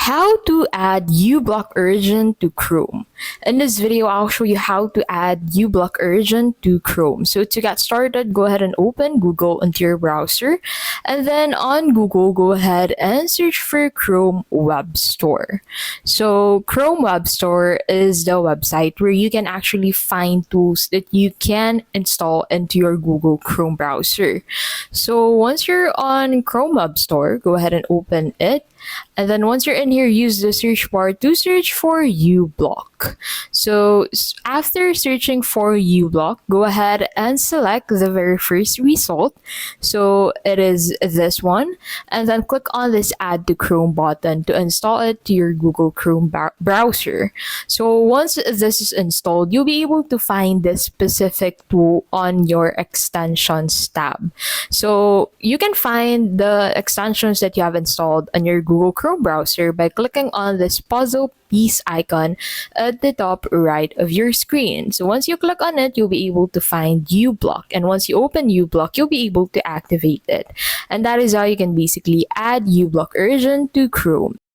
How to add uBlock Urgent to Chrome. In this video, I'll show you how to add uBlock Urgent to Chrome. So to get started, go ahead and open Google into your browser. And then on Google, go ahead and search for Chrome Web Store. So Chrome Web Store is the website where you can actually find tools that you can install into your Google Chrome browser. So once you're on Chrome Web Store, go ahead and open it. And then once you're in here, use the search bar to search for uBlock. So after searching for uBlock, go ahead and select the very first result. So it is this one. And then click on this Add to Chrome button to install it to your Google Chrome browser. So once this is installed, you'll be able to find this specific tool on your extensions tab. So you can find the extensions that you have installed on your Google Chrome browser by clicking on this puzzle piece icon at the top right of your screen. So once you click on it, you'll be able to find uBlock. And once you open uBlock, you'll be able to activate it. And that is how you can basically add uBlock Urgent to Chrome.